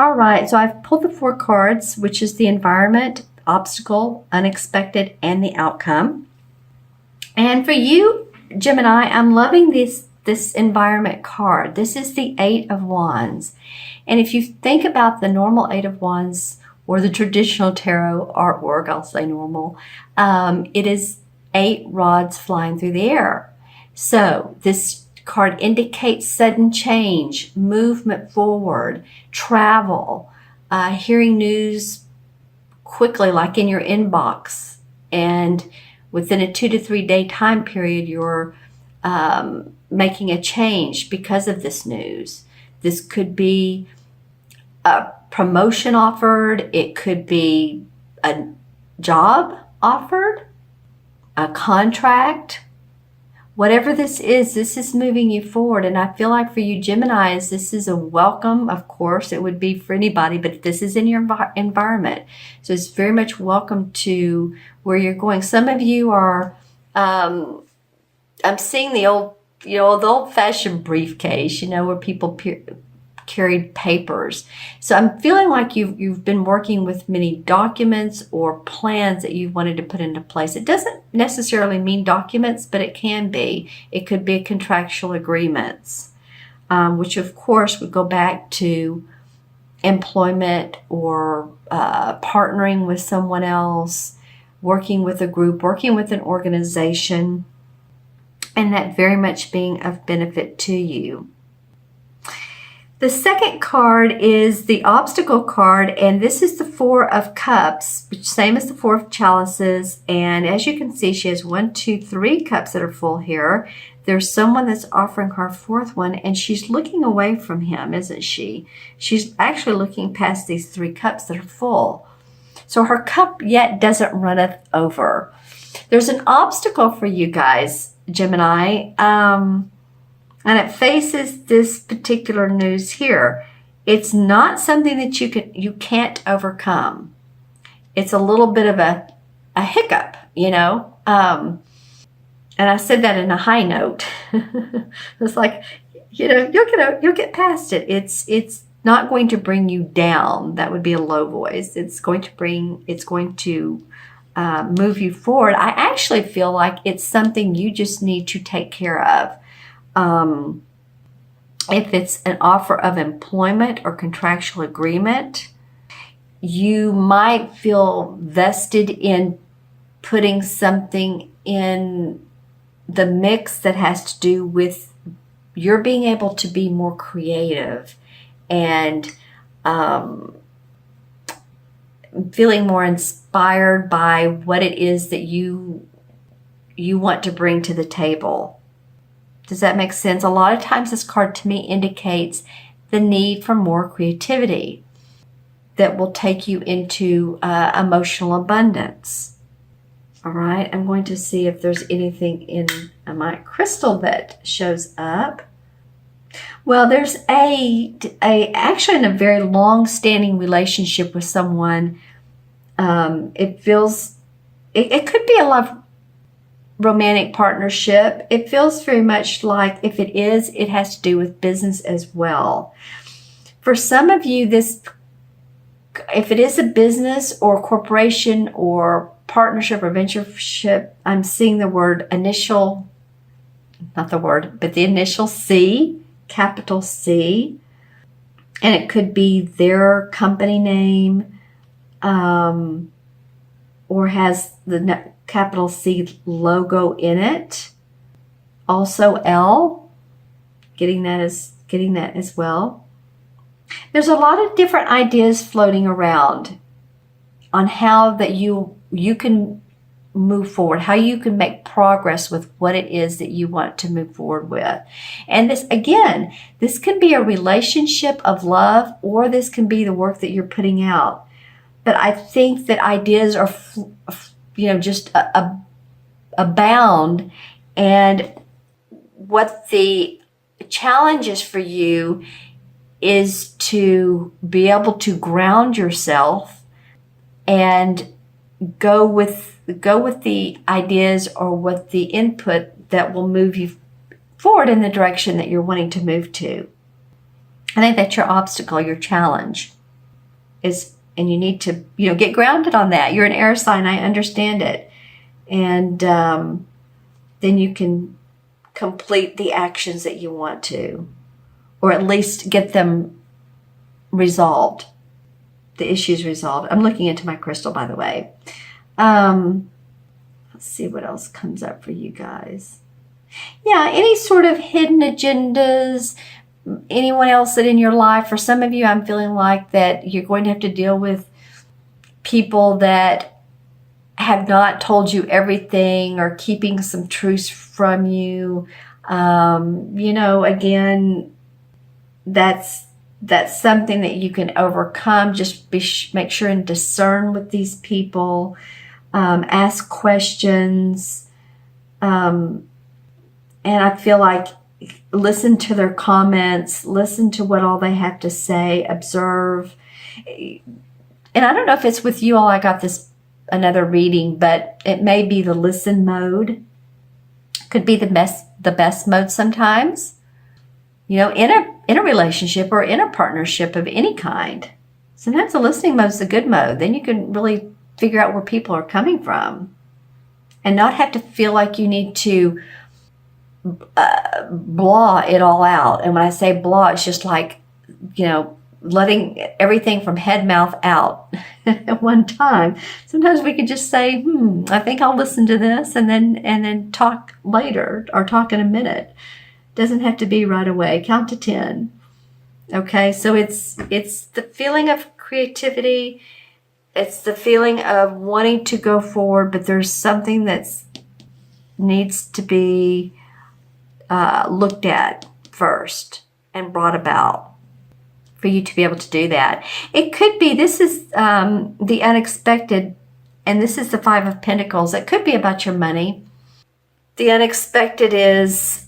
All right, so I've pulled the 4 cards, which is the environment, obstacle, unexpected, and the outcome. And for you, Gemini, I'm loving this environment card. This is the 8 of Wands. And if you think about the normal 8 of Wands or the traditional tarot artwork, I'll say normal, it is 8 rods flying through the air. So this card indicates sudden change, movement forward, travel, hearing news quickly, like in your inbox. And within a 2 to 3 day time period, you're making a change because of this news. This could be a promotion offered. It could be a job offered, a contract. Whatever this is moving you forward. And I feel like for you Geminis, this is a welcome. Of course, it would be for anybody, but this is in your environment. So it's very much welcome to where you're going. Some of you are, I'm seeing the old-fashioned briefcase, where people carried papers. So I'm feeling like you've been working with many documents or plans that you wanted to put into place. It doesn't necessarily mean documents, but it can be. It could be contractual agreements, which of course would go back to employment or partnering with someone else, working with a group, working with an organization, and that very much being of benefit to you. The second card is the obstacle card, and this is the 4 of Cups, which same as the 4 of Chalices. And as you can see, she has 1, 2, 3 cups that are full here. There's someone that's offering her 4th one, and she's looking away from him, isn't she? She's actually looking past these 3 cups that are full. So her cup yet doesn't runneth over. There's an obstacle for you guys, Gemini. And it faces this particular news here. It's not something that you can't overcome. It's a little bit of a hiccup, And I said that in a high note. It's like, you'll get past it. It's not going to bring you down. That would be a low voice. It's going to move you forward. I actually feel like it's something you just need to take care of. If it's an offer of employment or contractual agreement, you might feel vested in putting something in the mix that has to do with your being able to be more creative and feeling more inspired by what it is that you want to bring to the table. Does that make sense? A lot of times this card to me indicates the need for more creativity that will take you into emotional abundance. All right, I'm going to see if there's anything in my crystal that shows up. Well, there's actually in a very long-standing relationship with someone. It could be a love romantic partnership. It feels very much like if it is, it has to do with business as well. For some of you, if it is a business or corporation or partnership or ventureship, I'm seeing the word initial, not the word, but the initial C, capital C. And it could be their company name, or has the capital C logo in it. Also L, getting that as well. There's a lot of different ideas floating around on how that you can move forward, how you can make progress with what it is that you want to move forward with. And this can be a relationship of love, or this can be the work that you're putting out. But I think that ideas are just abound. And what the challenge is for you is to be able to ground yourself and go with the ideas or with the input that will move you forward in the direction that you're wanting to move to. I think that's your obstacle, your challenge. and you need to, get grounded on that. You're an air sign. I understand it. And then you can complete the actions that you want to, or at least get them resolved, the issues resolved. I'm looking into my crystal, by the way. Let's see what else comes up for you guys. Yeah, any sort of hidden agendas, anyone else that in your life, for some of you, I'm feeling like that you're going to have to deal with people that have not told you everything or keeping some truths from you. Again, that's something that you can overcome. Just make sure and discern with these people. Ask questions. And I feel like listen to their comments, listen to what all they have to say, observe. And I don't know if it's with you all, I got another reading, but it may be the listen mode. Could be the best mode sometimes. In a relationship or in a partnership of any kind. Sometimes the listening mode is the good mode. Then you can really figure out where people are coming from and not have to feel like you need to blah it all out. And when I say blah, it's just like, letting everything from head, mouth out at one time. Sometimes we can just say, I think I'll listen to this and then talk later or talk in a minute. Doesn't have to be right away. Count to 10. Okay, so it's the feeling of creativity. It's the feeling of wanting to go forward, but there's something that needs to be looked at first and brought about for you to be able to do that. It could be, this is the unexpected, and this is the Five of Pentacles. It could be about your money. The unexpected is,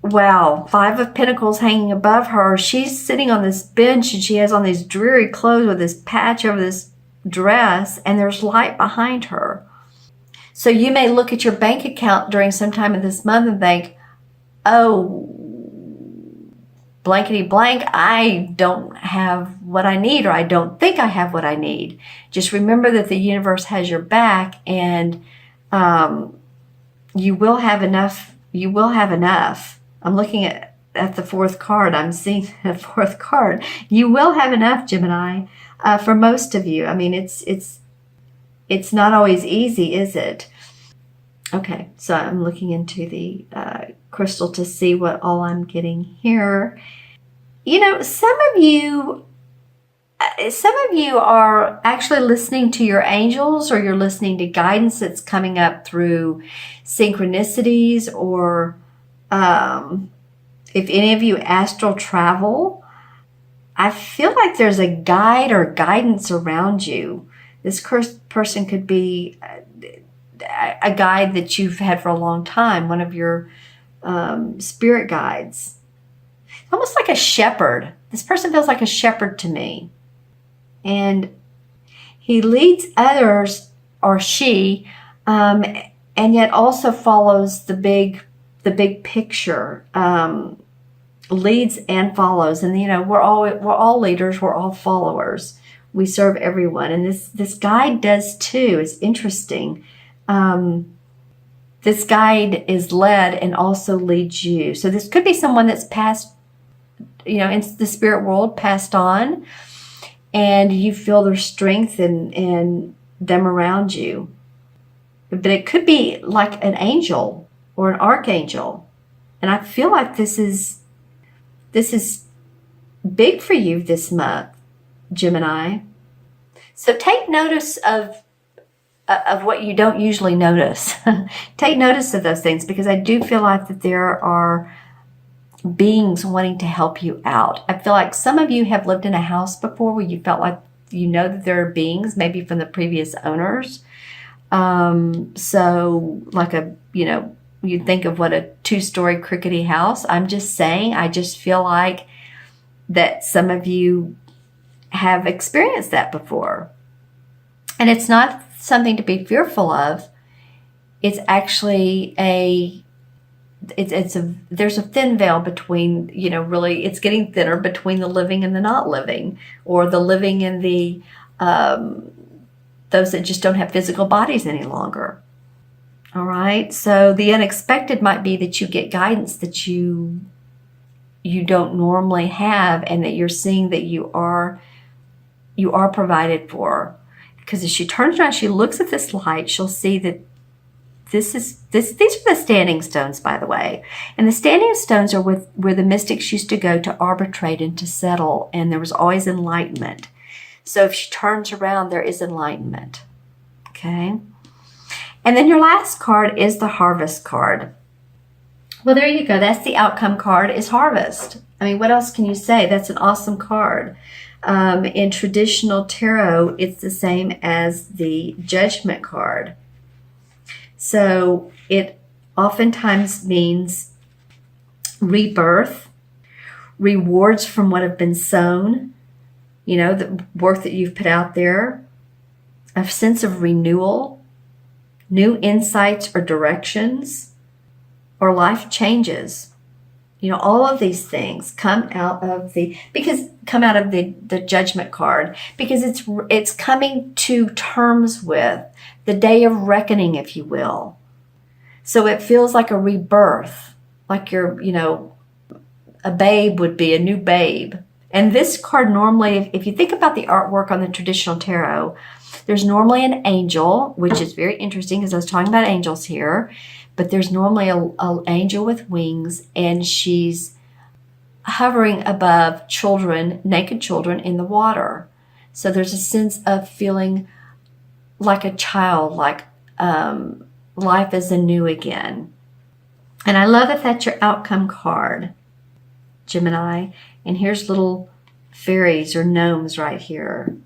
wow, Five of Pentacles hanging above her. She's sitting on this bench and she has on these dreary clothes with this patch over this dress, and there's light behind her. So you may look at your bank account during some time of this month and think, oh, blankety blank, I don't have what I need, or I don't think I have what I need. Just remember that the universe has your back, and you will have enough. You will have enough. I'm looking at the fourth card. I'm seeing the fourth card. You will have enough, Gemini, for most of you. I mean, it's not always easy, is it? Okay, so I'm looking into the crystal to see what all I'm getting here. Some of you are actually listening to your angels, or you're listening to guidance that's coming up through synchronicities, or if any of you astral travel, I feel like there's a guide or guidance around you. This person could be a guide that you've had for a long time, one of your spirit guides. Almost like a shepherd. This person feels like a shepherd to me. And he leads others, or she, and yet also follows the big picture. Leads and follows. And we're all leaders, we're all followers. We serve everyone. And this guide does too. It's interesting. This guide is led and also leads you. So this could be someone that's passed, in the spirit world, passed on, and you feel their strength and them around you. But it could be like an angel or an archangel. And I feel like this is big for you this month, Gemini. So take notice of what you don't usually notice. Take notice of those things, because I do feel like that there are beings wanting to help you out. I feel like some of you have lived in a house before where you felt like that there are beings, maybe from the previous owners. So like you think of what a 2-story crickety house. I'm just saying, I just feel like that some of you have experienced that before. And it's not something to be fearful of. It's actually there's a thin veil between, really it's getting thinner between the living and the not living, or the living and the those that just don't have physical bodies any longer. All right. So the unexpected might be that you get guidance that you don't normally have, and that you're seeing that you are provided for. Because as she turns around, she looks at this light, she'll see that these are the standing stones, by the way. And the standing stones are where the mystics used to go to arbitrate and to settle, and there was always enlightenment. So if she turns around, there is enlightenment. Okay? And then your last card is the harvest card. Well, there you go. That's the outcome card, is harvest. I mean, what else can you say? That's an awesome card. In traditional tarot, it's the same as the judgment card. So it oftentimes means rebirth, rewards from what have been sown, the work that you've put out there, a sense of renewal, new insights or directions, or life changes. All of these things come out of the judgment card, because it's coming to terms with the day of reckoning, if you will. So it feels like a rebirth, like you're, a babe would be a new babe. And this card normally, if you think about the artwork on the traditional tarot, there's normally an angel, which is very interesting because I was talking about angels here. But there's normally an angel with wings, and she's hovering above children, naked children in the water. So there's a sense of feeling like a child, like life is anew again. And I love that that's your outcome card, Gemini. And here's little fairies or gnomes right here.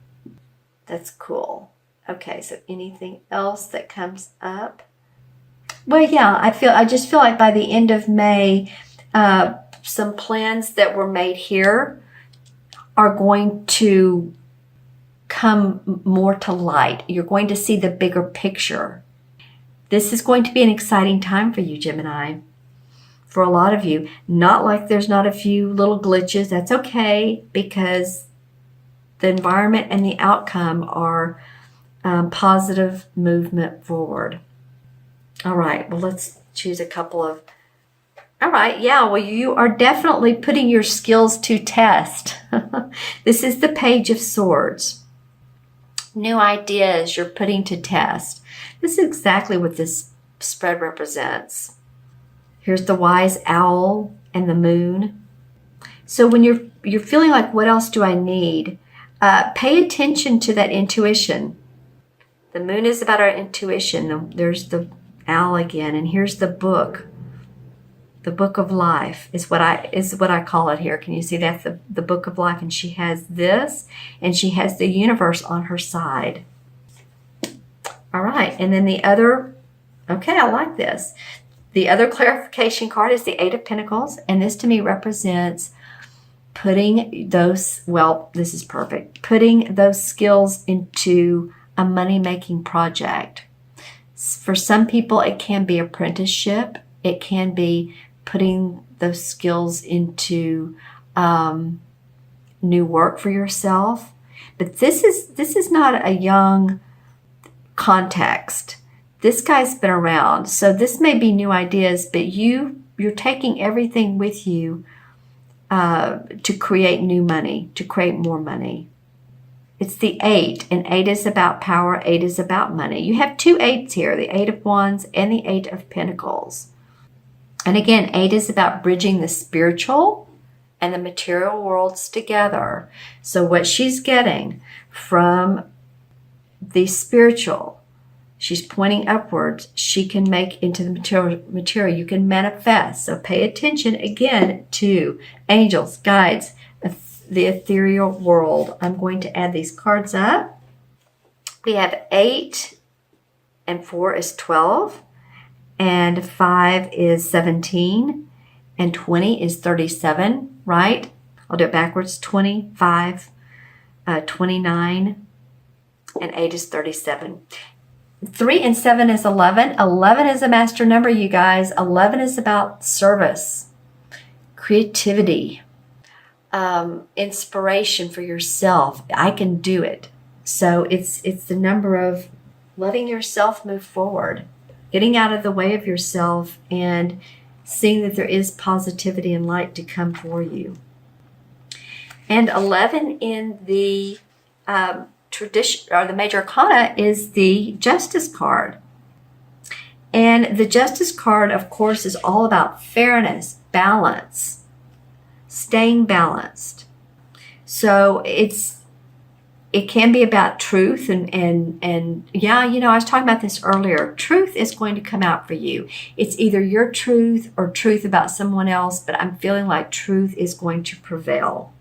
That's cool. Okay, so anything else that comes up? Well, yeah, I just feel like by the end of May, some plans that were made here are going to come more to light. You're going to see the bigger picture. This is going to be an exciting time for you, Gemini. For a lot of you, not like there's not a few little glitches. That's okay, because the environment and the outcome are positive movement forward. All right, well, let's choose a couple of... All right, yeah, well, you are definitely putting your skills to test. This is the Page of Swords. New ideas you're putting to test. This is exactly what this spread represents. Here's the wise owl and the moon. So when you're feeling like, what else do I need? Pay attention to that intuition. The moon is about our intuition. There's the owl again, and here's the book. The book of life is what I call it here. Can you see that's the book of life? And she has this, and she has the universe on her side. All right, and then the other, okay, I like this. The other clarification card is the Eight of Pentacles, and this to me represents putting those, well, this is perfect, putting those skills into a money-making project. For some people, it can be apprenticeship. It can be putting those skills into new work for yourself. But this is not a young context. This guy's been around. So this may be new ideas, but you're taking everything with you to create new money, to create more money. It's the 8, and 8 is about power, 8 is about money. You have two 8s here, the 8 of Wands and the 8 of Pentacles. And again, 8 is about bridging the spiritual and the material worlds together. So what she's getting from the spiritual, she's pointing upwards, she can make into the material. You can manifest. So pay attention again to angels, guides, the ethereal world. I'm going to add these cards up. We have 8 and 4 is 12, and 5 is 17, and 20 is 37, right? I'll do it backwards. 25, 29, and 8 is 37. 3 and 7 is 11. 11 is a master number, you guys. 11 is about service, creativity, inspiration for yourself. I can do it. So it's the number of letting yourself move forward, getting out of the way of yourself, and seeing that there is positivity and light to come for you. And 11 in the tradition, or the major arcana, is the Justice card. And the Justice card, of course, is all about fairness, balance, staying balanced. So it can be about truth, and yeah, you know, I was talking about this earlier. Truth is going to come out for you. It's either your truth or truth about someone else, but I'm feeling like truth is going to prevail.